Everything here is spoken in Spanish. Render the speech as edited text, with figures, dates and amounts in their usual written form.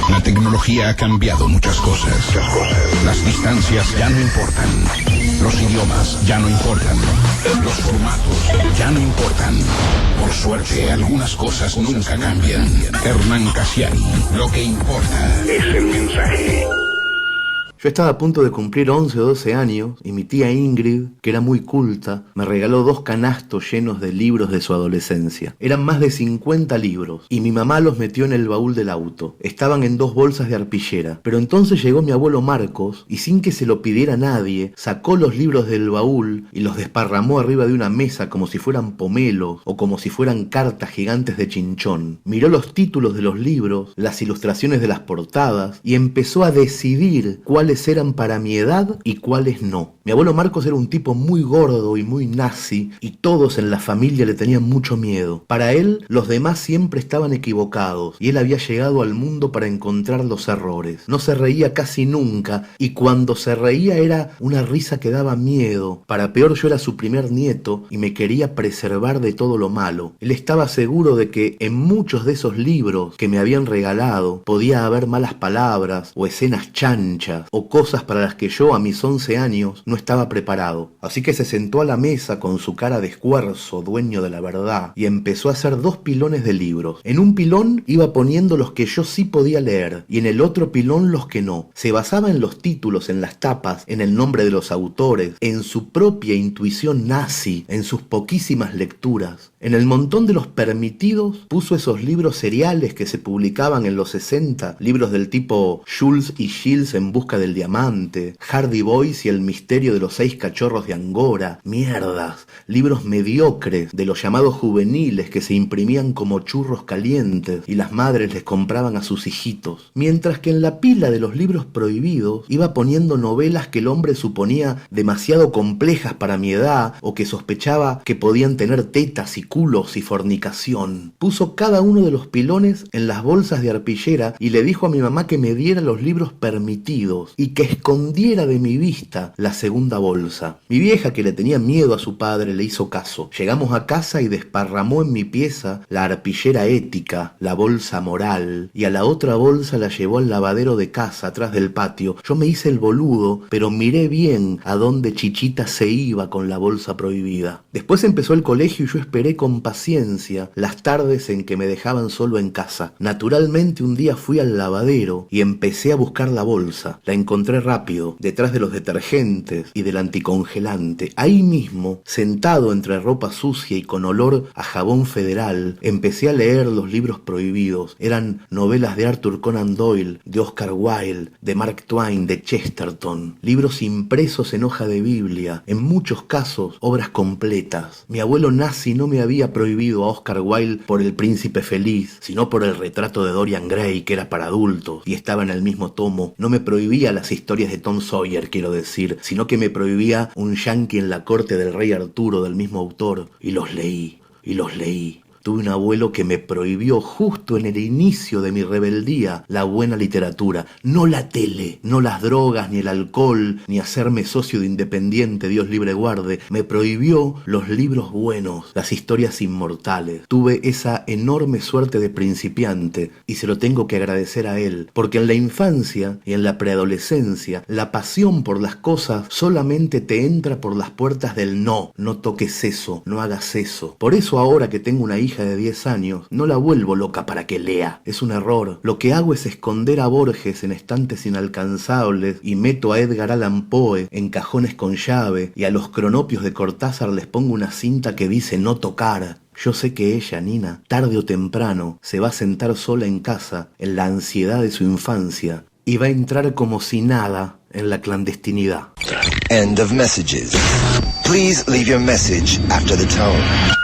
La tecnología ha cambiado muchas cosas. Las distancias ya no importan. Los idiomas ya no importan. Los formatos ya no importan. Por suerte, algunas cosas nunca cambian. Hernán Casiari, lo que importa es el mensaje. Yo estaba a punto de cumplir 11 o 12 años y mi tía Ingrid, que era muy culta, me regaló 2 canastos llenos de libros de su adolescencia. Eran más de 50 libros y mi mamá los metió en el baúl del auto. Estaban en 2 bolsas de arpillera. Pero entonces llegó mi abuelo Marcos y sin que se lo pidiera nadie, sacó los libros del baúl y los desparramó arriba de una mesa como si fueran pomelos o como si fueran cartas gigantes de chinchón. Miró los títulos de los libros, las ilustraciones de las portadas y empezó a decidir cuáles eran para mi edad y cuáles no. Mi abuelo Marcos era un tipo muy gordo y muy nazi y todos en la familia le tenían mucho miedo. Para él, los demás siempre estaban equivocados y él había llegado al mundo para encontrar los errores. No se reía casi nunca y cuando se reía era una risa que daba miedo. Para peor, yo era su primer nieto y me quería preservar de todo lo malo. Él estaba seguro de que en muchos de esos libros que me habían regalado podía haber malas palabras o escenas chanchas o cosas para las que yo a mis 11 años no estaba preparado. Así que se sentó a la mesa con su cara de escuerzo, dueño de la verdad, y empezó a hacer 2 pilones de libros. En un pilón iba poniendo los que yo sí podía leer y en el otro pilón los que no. Se basaba en los títulos, en las tapas, en el nombre de los autores, en su propia intuición nazi, en sus poquísimas lecturas. En el montón de los permitidos puso esos libros seriales que se publicaban en los 60, libros del tipo Jules y Gilles en busca del diamante, Hardy Boys y el misterio de los 6 cachorros de Angora, mierdas, libros mediocres de los llamados juveniles que se imprimían como churros calientes y las madres les compraban a sus hijitos. Mientras que en la pila de los libros prohibidos iba poniendo novelas que el hombre suponía demasiado complejas para mi edad o que sospechaba que podían tener tetas y culos y fornicación. Puso cada uno de los pilones en las bolsas de arpillera y le dijo a mi mamá que me diera los libros permitidos y que escondiera de mi vista la segunda bolsa. Mi vieja, que le tenía miedo a su padre, le hizo caso. Llegamos a casa y desparramó en mi pieza la arpillera ética, la bolsa moral, y a la otra bolsa la llevó al lavadero de casa atrás del patio. Yo me hice el boludo, pero miré bien a dónde Chichita se iba con la bolsa prohibida. Después empezó el colegio y yo esperé con paciencia las tardes en que me dejaban solo en casa. Naturalmente un día fui al lavadero y empecé a buscar la bolsa. La encontré rápido, detrás de los detergentes y del anticongelante. Ahí mismo, sentado entre ropa sucia y con olor a jabón federal, empecé a leer los libros prohibidos. Eran novelas de Arthur Conan Doyle, de Oscar Wilde, de Mark Twain, de Chesterton. Libros impresos en hoja de Biblia, en muchos casos obras completas. Mi abuelo nazi no me había prohibido a Oscar Wilde por El Príncipe Feliz, sino por el retrato de Dorian Gray, que era para adultos y estaba en el mismo tomo. No me prohibía las historias de Tom Sawyer, quiero decir, sino que me prohibía Un yanqui en la corte del rey Arturo, del mismo autor, y los leí. Tuve un abuelo que me prohibió justo en el inicio de mi rebeldía la buena literatura, no la tele, no las drogas, ni el alcohol, ni hacerme socio de Independiente, Dios libre guarde. Me prohibió los libros buenos, las historias inmortales. Tuve esa enorme suerte de principiante y se lo tengo que agradecer a él, porque en la infancia y en la preadolescencia la pasión por las cosas solamente te entra por las puertas del no toques eso, no hagas eso. Por eso ahora que tengo una hija de 10 años, no la vuelvo loca para que lea. Es un error. Lo que hago es esconder a Borges en estantes inalcanzables y meto a Edgar Allan Poe en cajones con llave y a los cronopios de Cortázar les pongo una cinta que dice no tocar. Yo sé que ella, Nina, tarde o temprano, se va a sentar sola en casa, en la ansiedad de su infancia, y va a entrar como si nada en la clandestinidad. End of messages. Please leave your message after the tone.